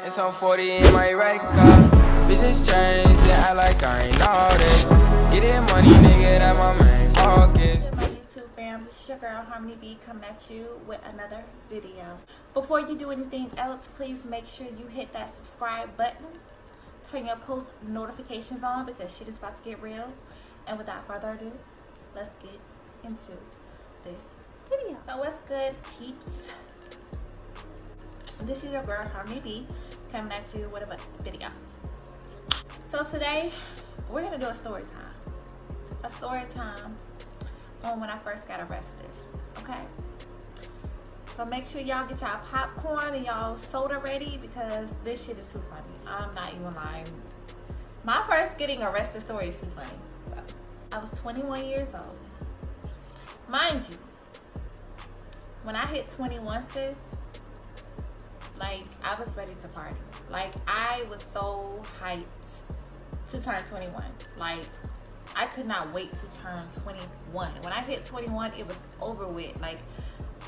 It's on 40 in my right car. Business change, yeah, I like I ain't all this. Get it money, nigga, that my main focus. My YouTube fam, this is your girl Harmony B coming at you with another video. Before you do anything else, please make sure you hit that subscribe button. Turn your post notifications on because shit is about to get real. And without further ado, let's get into this video. So what's good, peeps? This is your girl Harmony B coming at you with a video. So today we're gonna do a story time. A story time on when I first got arrested. Okay. So make sure y'all get y'all popcorn and y'all soda ready because this shit is too funny. I'm not even lying. My first getting arrested story is too funny. So I was 21 years old. Mind you, when I hit 21, sis, like I was ready to party. Like I was so hyped to turn 21. Like I could not wait to turn 21. When I hit 21, it was over with. Like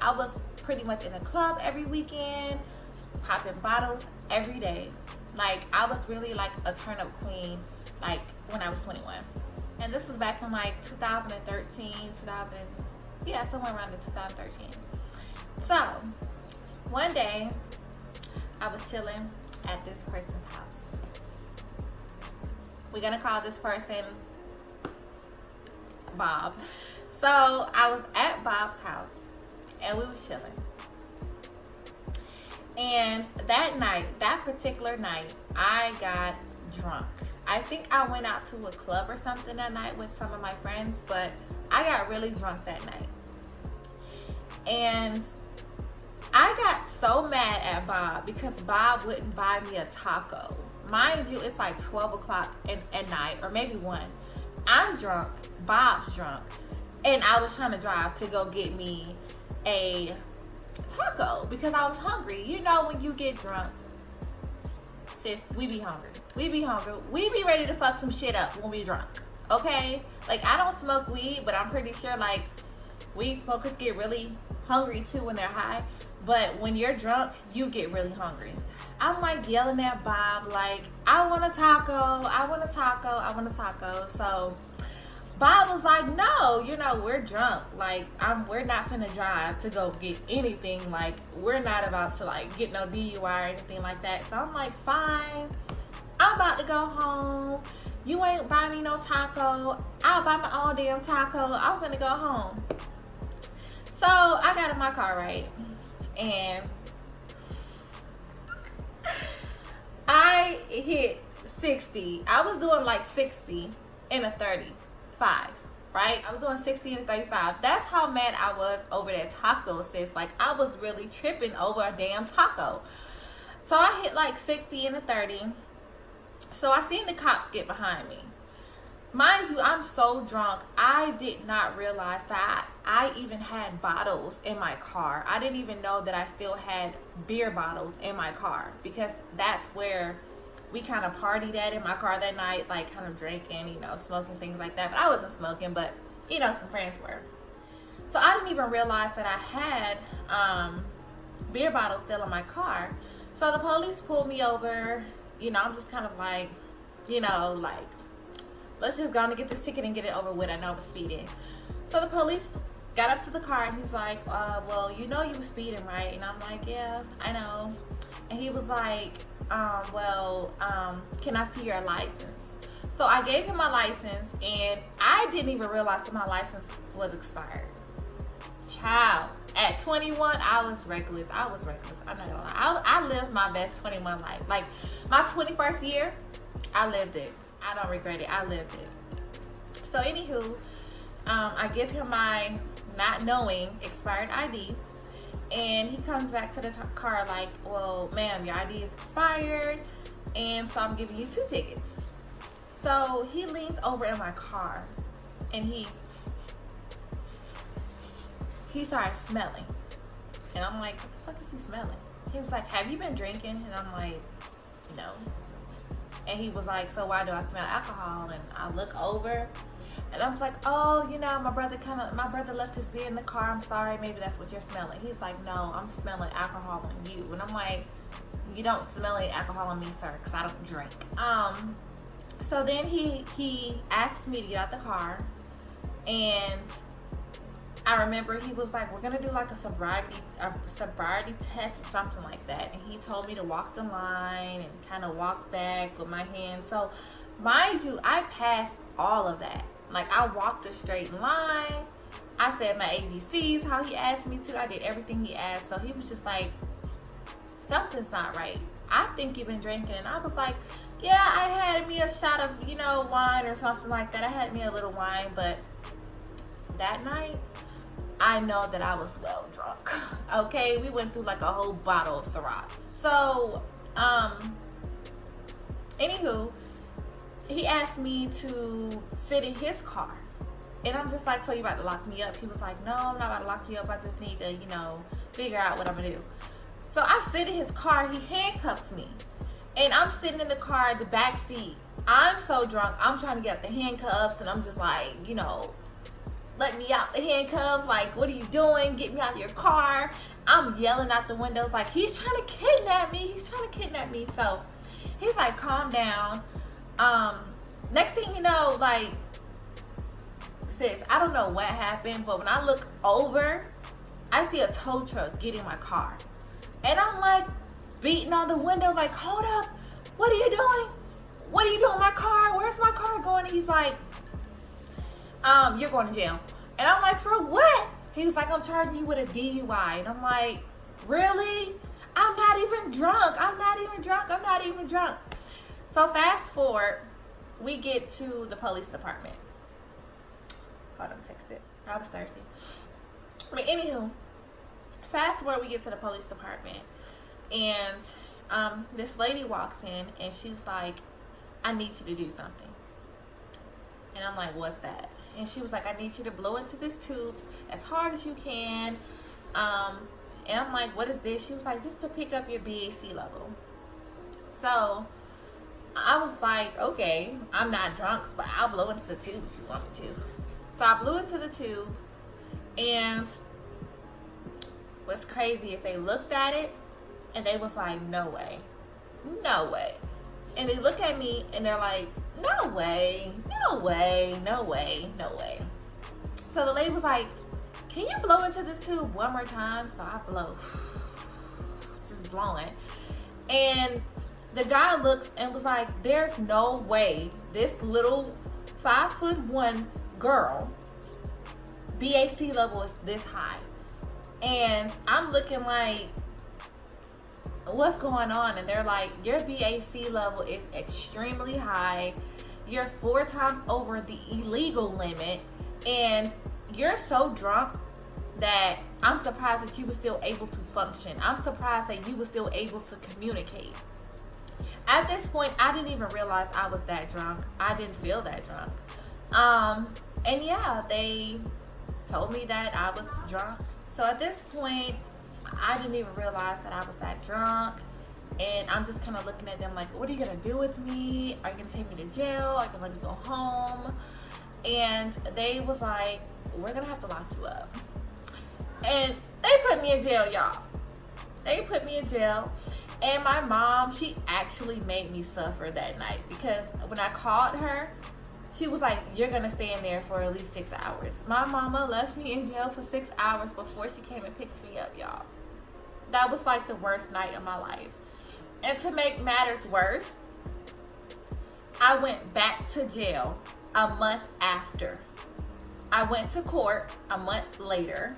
I was pretty much in the club every weekend, popping bottles every day. Like I was really like a turn up queen like when I was 21. And this was back in like 2013, somewhere around the 2013. So one day I was chilling at this person's house. We're gonna call this person Bob. So I was at Bob's house and we was chilling. And that particular night, I got drunk. I think I went out to a club or something that night with some of my friends, but I got really drunk that night. And I got so mad at Bob because Bob wouldn't buy me a taco. Mind you, it's like 12 o'clock at night or maybe 1. I'm drunk, Bob's drunk, and I was trying to drive to go get me a taco because I was hungry. You know when you get drunk, sis, we be hungry. We be hungry. We be ready to fuck some shit up when we drunk, okay? Like I don't smoke weed, but I'm pretty sure like weed smokers get really hungry too when they're high. But when you're drunk, you get really hungry. I'm like yelling at Bob, like, I want a taco, I want a taco, I want a taco. So Bob was like, no, you know, we're drunk. Like, we're not finna drive to go get anything. Like, we're not about to like get no DUI or anything like that. So I'm like, fine, I'm about to go home. You ain't buy me no taco. I'll buy my own damn taco. I'm finna go home. So I got in my car, right? And I hit 60. I was doing like 60 and a 35, right? I was doing 60 and a 35. That's how mad I was over that taco, sis. Like I was really tripping over a damn taco. So I hit like 60 and a 30. So I seen the cops get behind me. Mind you, I'm so drunk, I did not realize that I even had bottles in my car. I didn't even know that I still had beer bottles in my car because that's where we kind of partied at in my car that night, like kind of drinking, you know, smoking, things like that. But I wasn't smoking, but, you know, some friends were. So I didn't even realize that I had beer bottles still in my car. So the police pulled me over. You know, I'm just kind of like, you know, like, let's just go and get this ticket and get it over with. I know I was speeding. So the police got up to the car and he's like, well, you know you were speeding, right? And I'm like, yeah, I know. And he was like, can I see your license? So I gave him my license and I didn't even realize that my license was expired. Child, at 21, I was reckless. I'm not gonna lie. I lived my best 21 life. Like my 21st year, I lived it. I don't regret it. I lived it. So anywho, I give him my not knowing expired ID, and he comes back to the car like, well, ma'am, your ID is expired, and so I'm giving you 2 tickets. So he leans over in my car, and he started smelling, and I'm like, what the fuck is he smelling? He was like, have you been drinking? And I'm like, no. And he was like, so why do I smell alcohol? And I look over and I was like, oh, you know, my brother left his beer in the car. I'm sorry, maybe that's what you're smelling. He's like, no, I'm smelling alcohol on you. And I'm like, you don't smell any alcohol on me, sir, because I don't drink. So then he asked me to get out the car, and I remember he was like, we're gonna do like a sobriety test or something like that. And he told me to walk the line and kind of walk back with my hands. So mind you, I passed all of that. Like, I walked a straight line. I said my ABCs how he asked me to. I did everything he asked. So he was just like, something's not right. I think you've been drinking. And I was like, yeah, I had me a shot of, wine or something like that. I had me a little wine, but that night, I know that I was well drunk. Okay, we went through like a whole bottle of Syrah. So, anywho, he asked me to sit in his car. And I'm just like, so you about to lock me up? He was like, no, I'm not about to lock you up. I just need to, figure out what I'm gonna do. So I sit in his car, he handcuffs me. And I'm sitting in the car in the back seat. I'm so drunk, I'm trying to get out the handcuffs, and I'm just like, let me out the handcuffs. Like, what are you doing? Get me out of your car. I'm yelling out the windows like, he's trying to kidnap me. He's trying to kidnap me. So he's like, calm down. Next thing you know, like, sis, I don't know what happened, but when I look over, I see a tow truck get in my car. And I'm like beating on the window like, hold up. What are you doing? What are you doing in my car? Where's my car going? And he's like, you're going to jail. And I'm like, for what? He was like, I'm charging you with a DUI. And I'm like, really? I'm not even drunk. I'm not even drunk. So fast forward, we get to the police department. Hold on, text it. I was thirsty. But anywho, fast forward, we get to the police department. And this lady walks in, and she's like, I need you to do something. And I'm like, what's that? And she was like, I need you to blow into this tube as hard as you can. And I'm like, what is this? She was like, just to pick up your BAC level. So I was like, okay, I'm not drunk, but I'll blow into the tube if you want me to. So I blew into the tube, and what's crazy is they looked at it, and they was like, no way. And they look at me, and they're like, no way. So the lady was like, can you blow into this tube one more time? So I blow. Just blowing. And the guy looked and was like, there's no way this little 5'1" girl BAC level is this high. And I'm looking like, what's going on? And they're like, your BAC level is extremely high. You're 4 times over the illegal limit, and you're so drunk that I'm surprised that you were still able to function. I'm surprised that you were still able to communicate. At this point, I didn't even realize I was that drunk. I didn't feel that drunk. And yeah, they told me that I was drunk. So at this point, I didn't even realize that I was that drunk. And I'm just kind of looking at them like, what are you going to do with me? Are you going to take me to jail? Are you going to let me go home? And they was like, we're going to have to lock you up. And they put me in jail, y'all. They put me in jail. And my mom, she actually made me suffer that night. Because when I called her, she was like, you're going to stay in there for at least 6 hours. My mama left me in jail for 6 hours before she came and picked me up, y'all. That was like the worst night of my life. And to make matters worse, I went back to jail a month after. I went to court a month later.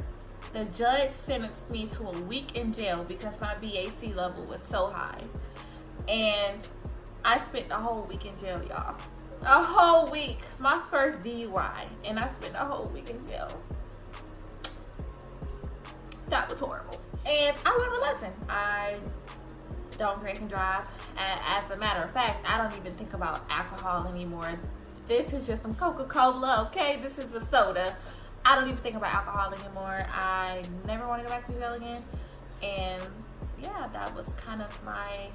The judge sentenced me to a week in jail because my BAC level was so high. And I spent the whole week in jail, y'all. A whole week. My first DUI. And I spent a whole week in jail. That was horrible. And I learned a lesson. I don't drink and drive. As a matter of fact, I don't even think about alcohol anymore. This is just some Coca-Cola, okay? This is a soda. I don't even think about alcohol anymore. I never want to go back to jail again. And yeah, that was kind of my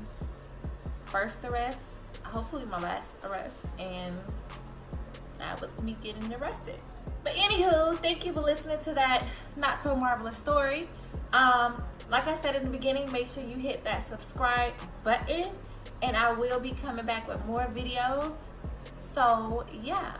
first arrest. Hopefully my last arrest. And that was me getting arrested. But anywho, thank you for listening to that not so marvelous story. Like I said in the beginning, make sure you hit that subscribe button, and I will be coming back with more videos. So yeah.